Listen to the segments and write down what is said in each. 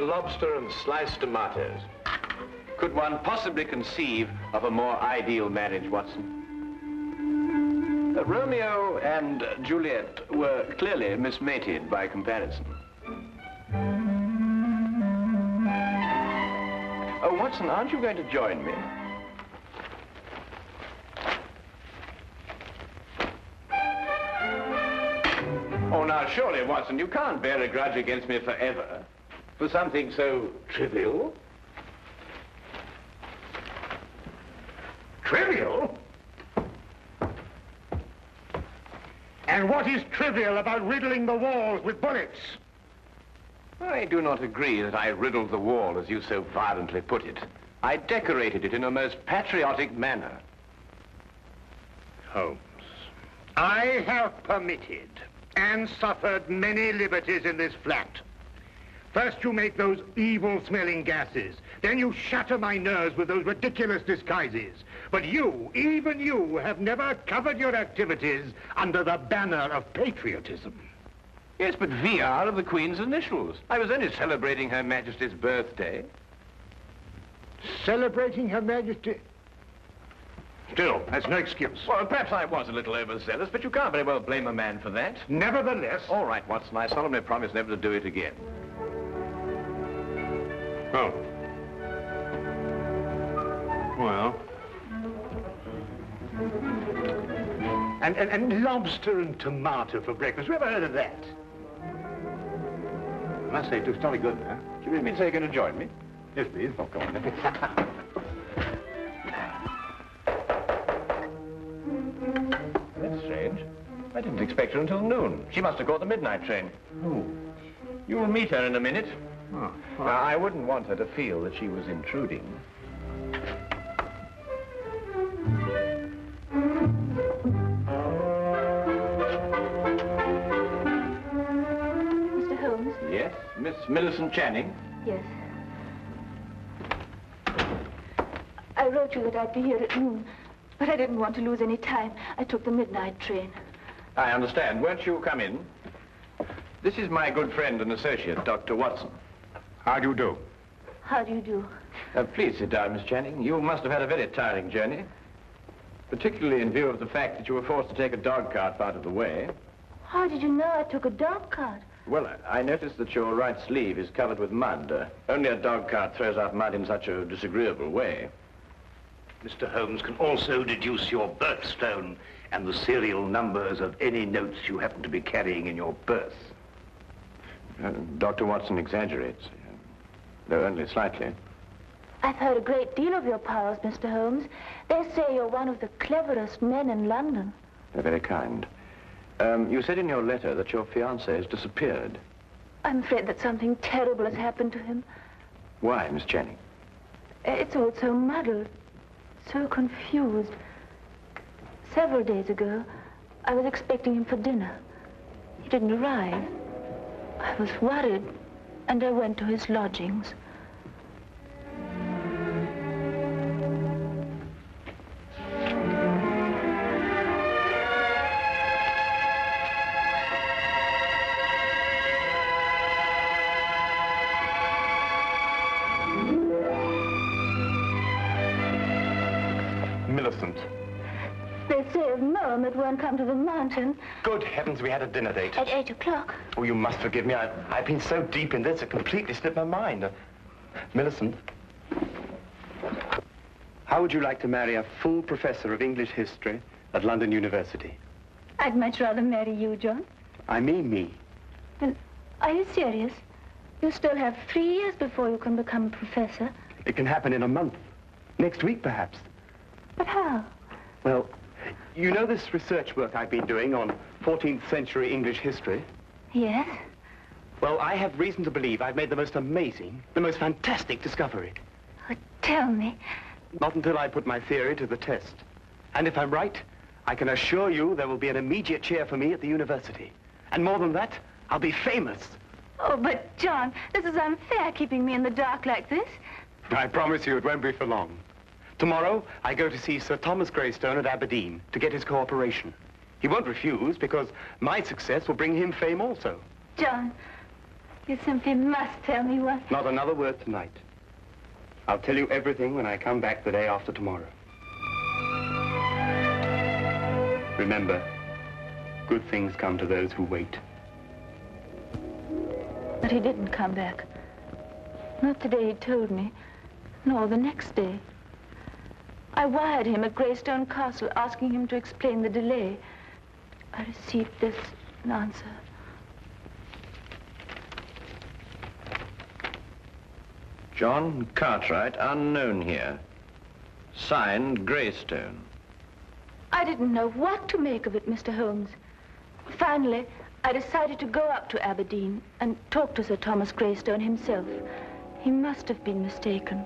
lobster and sliced tomatoes. Could one possibly conceive of a more ideal marriage, Watson? Romeo and Juliet were clearly mismated by comparison. Oh, Watson, aren't you going to join me? Oh, now, surely, Watson, you can't bear a grudge against me forever for something so trivial. Trivial? And what is trivial about riddling the walls with bullets? I do not agree that I riddled the wall, as you so violently put it. I decorated it in a most patriotic manner. Holmes, I have permitted and suffered many liberties in this flat. First you make those evil-smelling gases. Then you shatter my nerves with those ridiculous disguises. But you, even you, have never covered your activities under the banner of patriotism. Yes, but V are of the Queen's initials. I was only celebrating Her Majesty's birthday. Celebrating Her Majesty? Still, that's no excuse. Well, perhaps I was a little overzealous, but you can't very well blame a man for that. Nevertheless... All right, Watson, I solemnly promise never to do it again. Oh. Well. And lobster and tomato for breakfast. You ever heard of that? I must say, it looks jolly good, huh? Do you really mean to say you're going to join me? Yes, please. Oh, go on. That's strange. I didn't expect her until noon. She must have caught the midnight train. Oh. You'll meet her in a minute. Oh. Now, I wouldn't want her to feel that she was intruding. Mr. Holmes? Yes, Miss Millicent Channing? Yes. I wrote you that I'd be here at noon, but I didn't want to lose any time. I took the midnight train. I understand. Won't you come in? This is my good friend and associate, Dr. Watson. How do you do? How do you do? Please sit down, Miss Channing. You must have had a very tiring journey, particularly in view of the fact that you were forced to take a dog cart out of the way. How did you know I took a dog cart? Well, I noticed that your right sleeve is covered with mud. Only a dog cart throws out mud in such a disagreeable way. Mr. Holmes can also deduce your birthstone and the serial numbers of any notes you happen to be carrying in your purse. Dr. Watson exaggerates, though only slightly. I've heard a great deal of your powers, Mr. Holmes. They say you're one of the cleverest men in London. They're very kind. You said in your letter that your fiancé has disappeared. I'm afraid that something terrible has happened to him. Why, Miss Channing? It's all so muddled, so confused. Several days ago, I was expecting him for dinner. He didn't arrive. I was worried, and I went to his lodgings. Millicent. They say of Mom it won't come to the mountain. Good heavens, we had a dinner date. At 8 o'clock. Oh, you must forgive me. I've been so deep in this, it completely slipped my mind. Millicent, how would you like to marry a full professor of English history at London University? I'd much rather marry you, John. I mean me. Well, are you serious? You still have 3 years before you can become a professor. It can happen in a month. Next week, perhaps. But how? Well, you know this research work I've been doing on 14th century English history? Yes? Well, I have reason to believe I've made the most amazing, the most fantastic discovery. Oh, tell me. Not until I put my theory to the test. And if I'm right, I can assure you there will be an immediate cheer for me at the university. And more than that, I'll be famous. Oh, but John, this is unfair, keeping me in the dark like this. I promise you it won't be for long. Tomorrow, I go to see Sir Thomas Greystone at Aberdeen to get his cooperation. He won't refuse because my success will bring him fame also. John, You simply must tell me what. Not another word tonight. I'll tell you everything when I come back the day after tomorrow. Remember, good things come to those who wait. But he didn't come back. Not the day he told me, nor the next day. I wired him at Greystone Castle asking him to explain the delay. I received this answer. John Cartwright, unknown here. Signed, Greystone. I didn't know what to make of it, Mr. Holmes. Finally, I decided to go up to Aberdeen and talk to Sir Thomas Greystone himself. He must have been mistaken.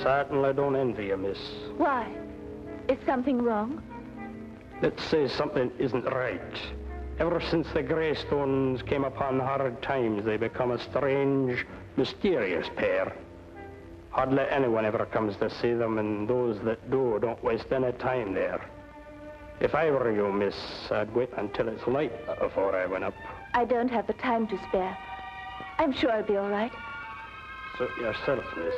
Certainly don't envy you, miss. Why? Is something wrong? Let's say something isn't right. Ever since the Greystones came upon hard times, they become a strange, mysterious pair. Hardly anyone ever comes to see them, and those that do don't waste any time there. If I were you, miss, I'd wait until it's light before I went up. I don't have the time to spare. I'm sure I'll be all right. Suit yourself, miss.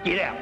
Get out.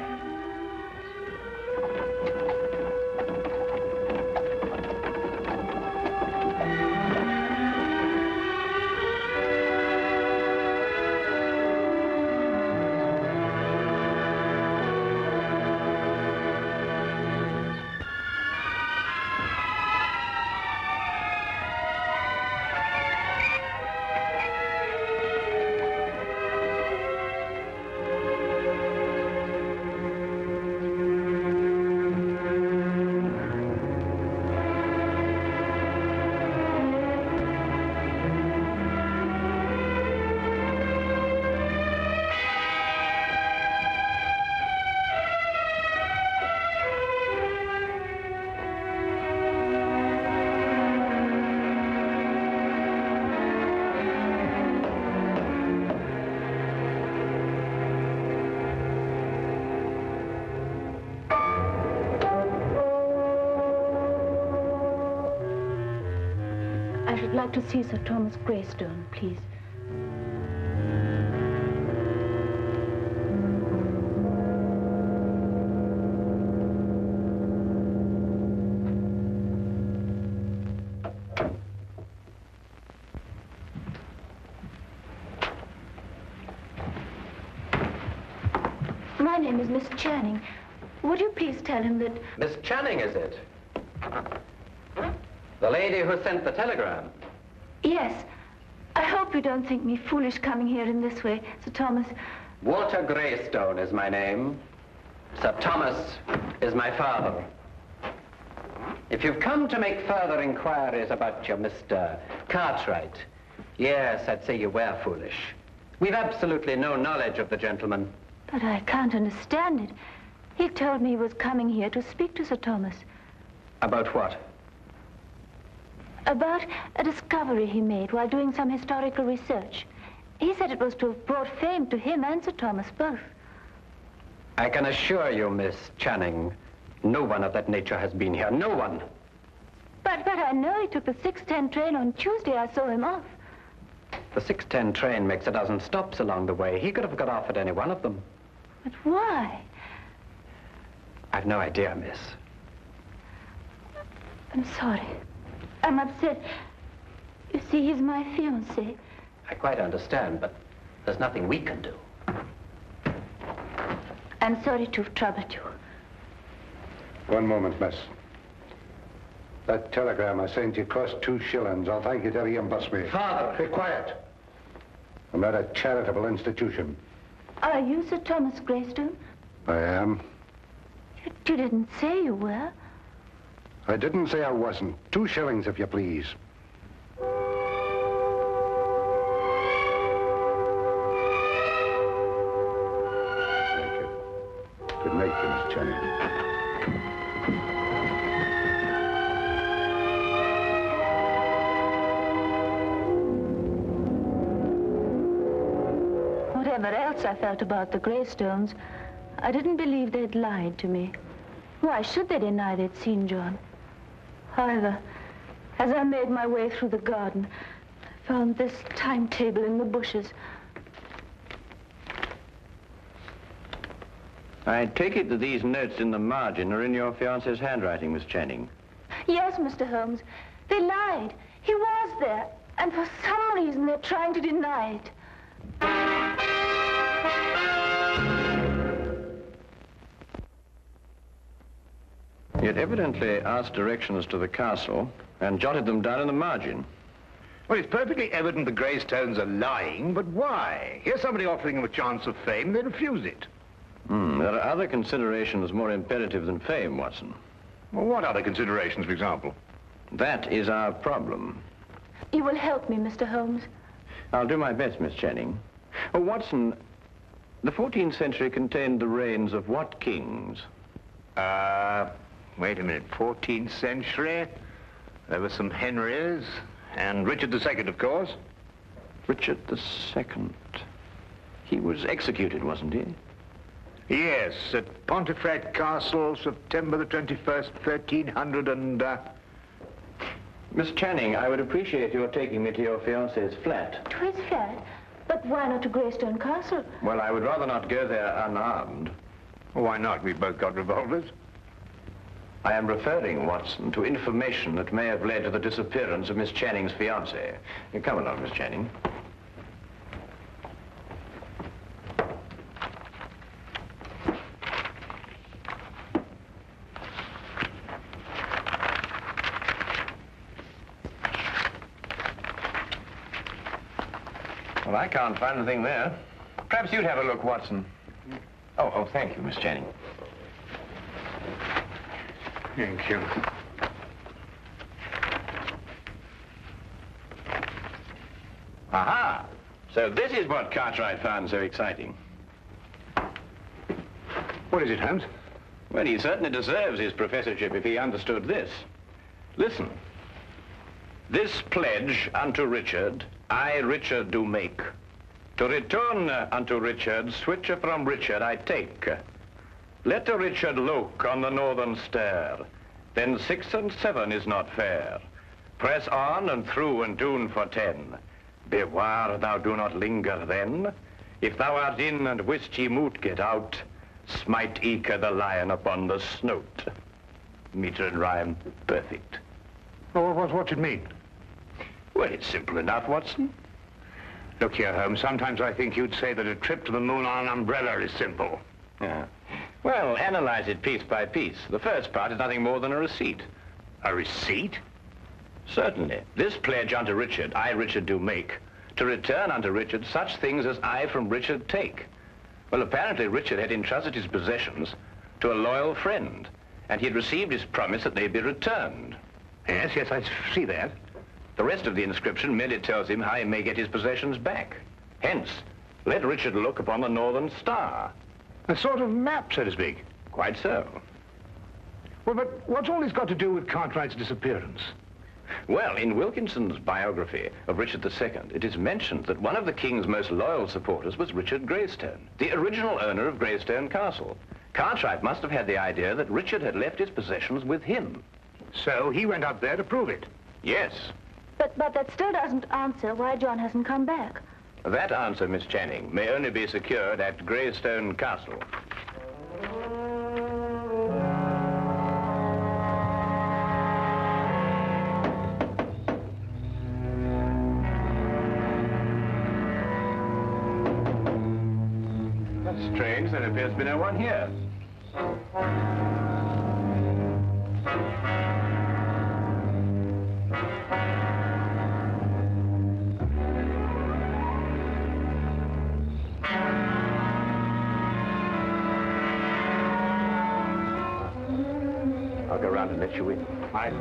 I'd like to see Sir Thomas Greystone, please. My name is Miss Channing. Would you please tell him that... Miss Channing, is it? The lady who sent the telegram? Yes. I hope you don't think me foolish coming here in this way, Sir Thomas. Walter Greystone is my name. Sir Thomas is my father. If you've come to make further inquiries about your Mr. Cartwright, yes, I'd say you were foolish. We've absolutely no knowledge of the gentleman. But I can't understand it. He told me he was coming here to speak to Sir Thomas. About what? About a discovery he made while doing some historical research. He said it was to have brought fame to him and Sir Thomas both. I can assure you, Miss Channing, no one of that nature has been here. No one. But I know he took the 6:10 train on Tuesday. I saw him off. The 6:10 train makes a dozen stops along the way. He could have got off at any one of them. But why? I've no idea, miss. I'm sorry. I'm upset. You see, he's my fiancé. I quite understand, but there's nothing we can do. I'm sorry to have troubled you. One moment, miss. That telegram I sent you cost 2 shillings. I'll thank you to reimburse me. Father! Be quiet. I'm not a charitable institution. Are you Sir Thomas Greystone? I am. You didn't say you were. I didn't say I wasn't. 2 shillings, if you please. Thank you. Good night, Miss Channing. Whatever else I felt about the Greystones, I didn't believe they'd lied to me. Why should they deny they'd seen John? However, as I made my way through the garden, I found this timetable in the bushes. I take it that these notes in the margin are in your fiancé's handwriting, Miss Channing. Yes, Mr. Holmes. They lied. He was there. And for some reason, they're trying to deny it. He had evidently asked directions to the castle and jotted them down in the margin. Well, it's perfectly evident the Greystones are lying, but why? Here's somebody offering them a chance of fame. They refuse it. There are other considerations more imperative than fame, Watson. Well, what other considerations, for example? That is our problem. You will help me, Mr. Holmes. I'll do my best, Miss Channing. Oh, Watson, the 14th century contained the reigns of what kings? Wait a minute. 14th century? There were some Henrys, and Richard II, of course. Richard II. He was executed, wasn't he? Yes, at Pontefract Castle, September the 21st, 1300 and... Miss Channing, I would appreciate your taking me to your fiancé's flat. To his flat? But why not to Greystone Castle? Well, I would rather not go there unarmed. Why not? We've both got revolvers. I am referring, Watson, to information that may have led to the disappearance of Miss Channing's fiancé. Come along, Miss Channing. Well, I can't find anything there. Perhaps you'd have a look, Watson. Oh, thank you, Miss Channing. Thank you. Aha! So this is what Cartwright found so exciting. What is it, Holmes? Well, he certainly deserves his professorship if he understood this. Listen. This pledge unto Richard, I, Richard, do make. To return unto Richard, switcher from Richard I take. Let the Richard look on the northern stair, then 6 and 7 is not fair. Press on and through and doon for 10. Beware thou do not linger then. If thou art in and wist ye moot get out, smite eke the lion upon the snout. Meter and rhyme, perfect. Oh, what's it mean? Well, it's simple enough, Watson. Look here, Holmes, sometimes I think you'd say that a trip to the moon on an umbrella is simple. Yeah. Well, analyze it piece by piece. The first part is nothing more than a receipt. A receipt? Certainly. This pledge unto Richard, I, Richard, do make, to return unto Richard such things as I from Richard take. Well, apparently Richard had entrusted his possessions to a loyal friend, and he had received his promise that they be returned. Yes, I see that. The rest of the inscription merely tells him how he may get his possessions back. Hence, let Richard look upon the northern star. A sort of map, so to speak. Quite so. Well, but what's all this got to do with Cartwright's disappearance? Well, in Wilkinson's biography of Richard II, it is mentioned that one of the king's most loyal supporters was Richard Greystone, the original owner of Greystone Castle. Cartwright must have had the idea that Richard had left his possessions with him. So he went up there to prove it? Yes. But that still doesn't answer why John hasn't come back. That answer, Miss Channing, may only be secured at Greystone Castle. That's strange. There appears to be no one here. I'll go round and let you in. Aye.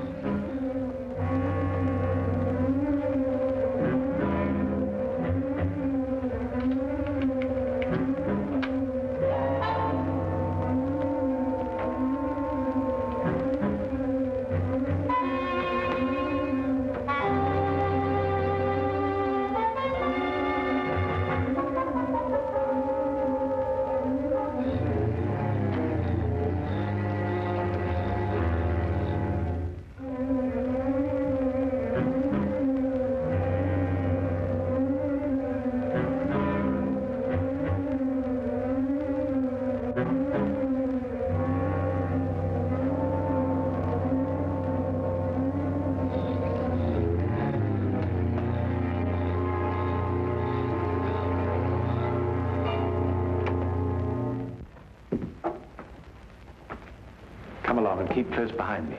Come along and keep close behind me.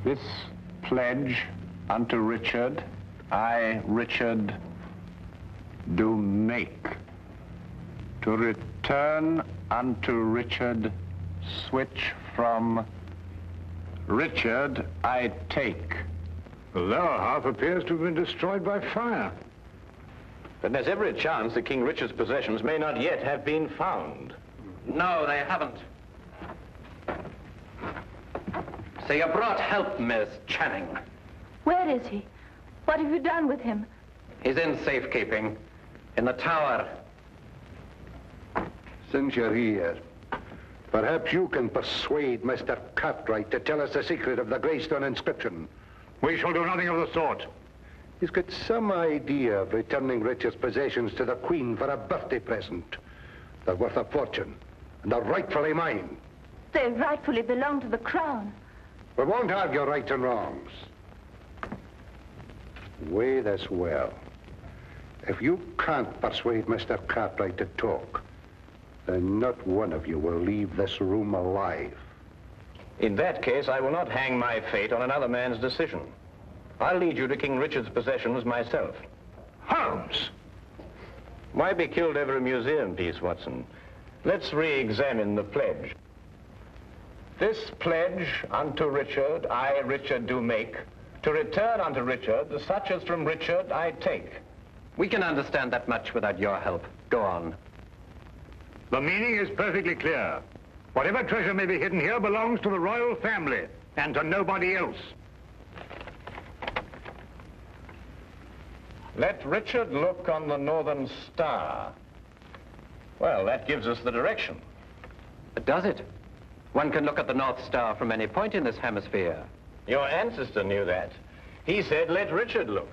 This pledge unto Richard, I, Richard, do make, to return unto Richard, switch from Richard I take. The lower half appears to have been destroyed by fire. But there's every chance that King Richard's possessions may not yet have been found. No, they haven't. So you brought help, Miss Channing. Where is he? What have you done with him? He's in safekeeping, in the tower. Since you're here, perhaps you can persuade Mr. Cartwright to tell us the secret of the Greystone inscription. We shall do nothing of the sort. He's got some idea of returning Richard's possessions to the Queen for a birthday present. They're worth a fortune, and are rightfully mine. They rightfully belong to the crown. We won't argue rights and wrongs. Weigh this well. If you can't persuade Mr. Cartwright to talk, then not one of you will leave this room alive. In that case, I will not hang my fate on another man's decision. I'll lead you to King Richard's possessions myself. Holmes! Why be killed over a museum piece, Watson? Let's re-examine the pledge. This pledge unto Richard, I, Richard, do make, to return unto Richard the such as from Richard I take. We can understand that much without your help. Go on. The meaning is perfectly clear. Whatever treasure may be hidden here belongs to the royal family and to nobody else. Let Richard look on the northern star. Well, that gives us the direction. But does it? One can look at the North Star from any point in this hemisphere. Your ancestor knew that. He said, let Richard look.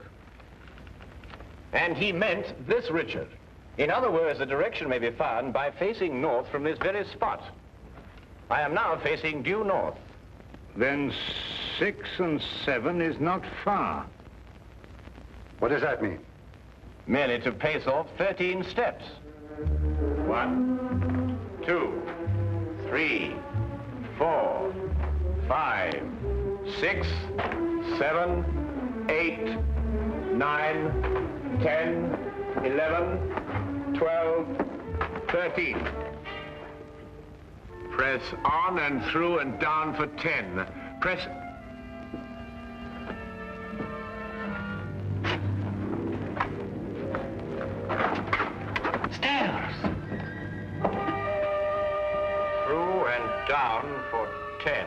And he meant this Richard. In other words, the direction may be found by facing north from this very spot. I am now facing due north. Then 6 and 7 is not far. What does that mean? Merely to pace off 13 steps. 1, 2, 3, 4, 5, 6, 7, 8, 9, 10, 11, 12, 13. Press on and through and down for 10. Press... Stairs! Through and down for 10.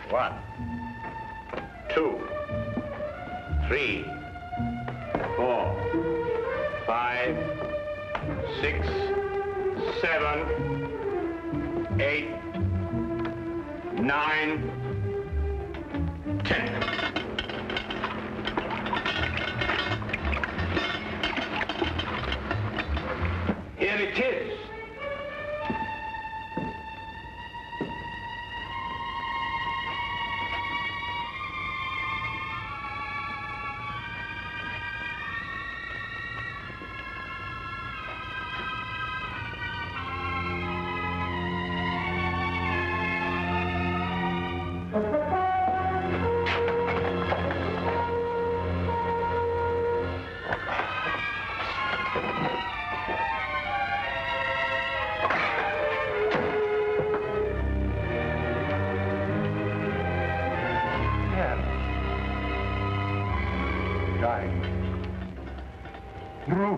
1, 2, 3, 4, 5, 6, 7, 8, 9, 10. Here it is.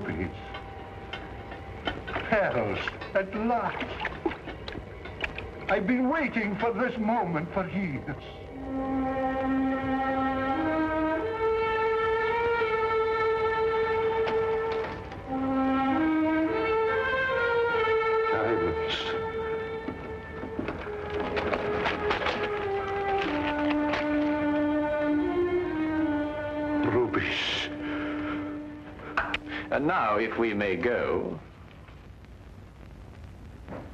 rubies. Pearls, at last. I've been waiting for this moment for years. And now, if we may go...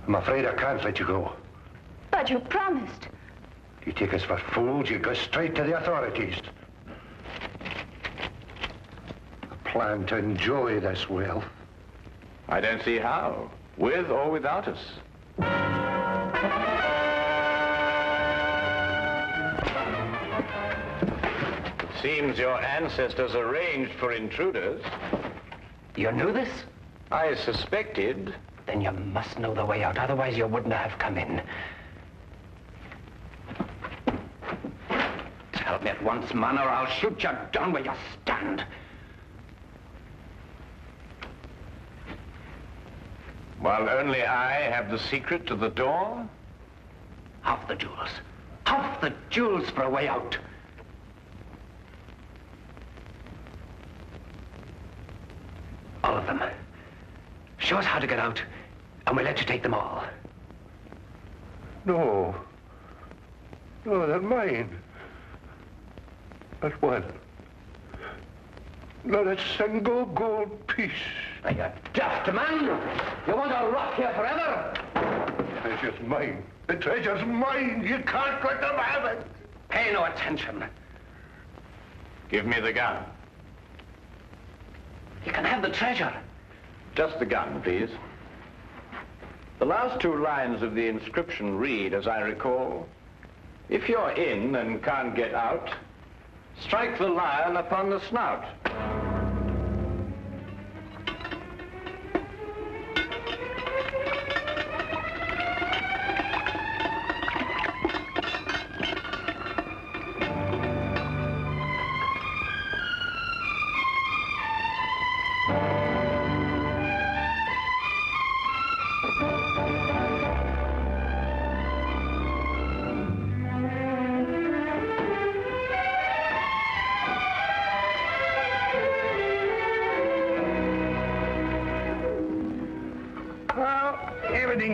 I'm afraid I can't let you go. But you promised. You take us for fools, you go straight to the authorities. I plan to enjoy this wealth. I don't see how, with or without us. It seems your ancestors arranged for intruders. You knew this? I suspected. Then you must know the way out, otherwise you wouldn't have come in. Tell me at once, man, or I'll shoot you down where you stand. While only I have the secret to the door? Half the jewels. Half the jewels for a way out. All of them. Show us how to get out, and we'll let you take them all. No. No, they're mine. Not one. Not a single gold piece. Are you daft, man? You want to rot here forever? The treasure's mine. The treasure's mine. You can't let them have it. Pay no attention. Give me the gun. You can have the treasure. Just the gun, please. The last two lines of the inscription read, as I recall, if you're in and can't get out, strike the lion upon the snout.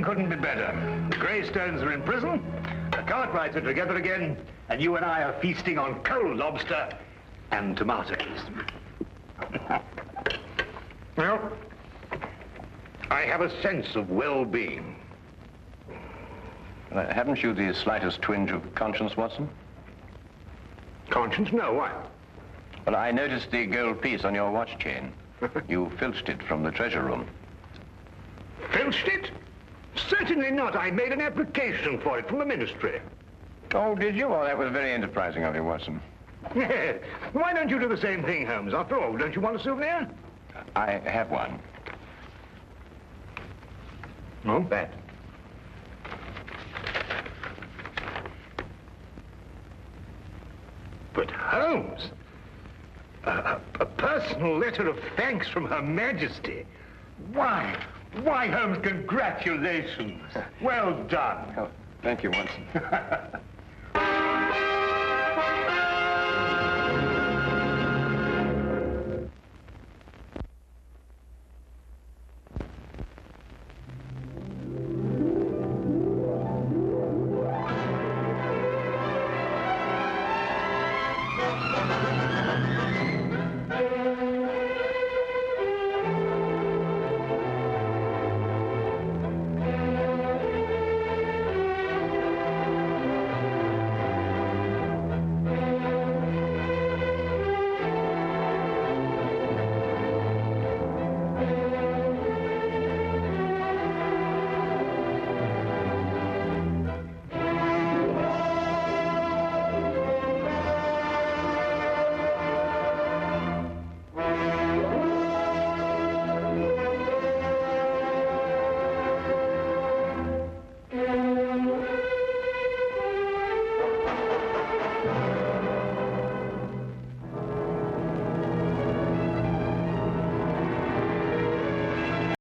Couldn't be better. The Greystones are in prison, the Cartwrights are together again, and you and I are feasting on cold lobster and tomatoes. Well, I have a sense of well-being. Haven't you the slightest twinge of conscience, Watson? Conscience? No, why? Well, I noticed the gold piece on your watch chain. You filched it from the treasure room. Filched it? Certainly not. I made an application for it from the ministry. Oh, did you? Well, that was very enterprising of you, Watson. Why don't you do the same thing, Holmes? After all, don't you want a souvenir? I have one. Oh, that. But Holmes, a personal letter of thanks from Her Majesty. Why, Holmes, congratulations. Well done. Oh, thank you, Watson.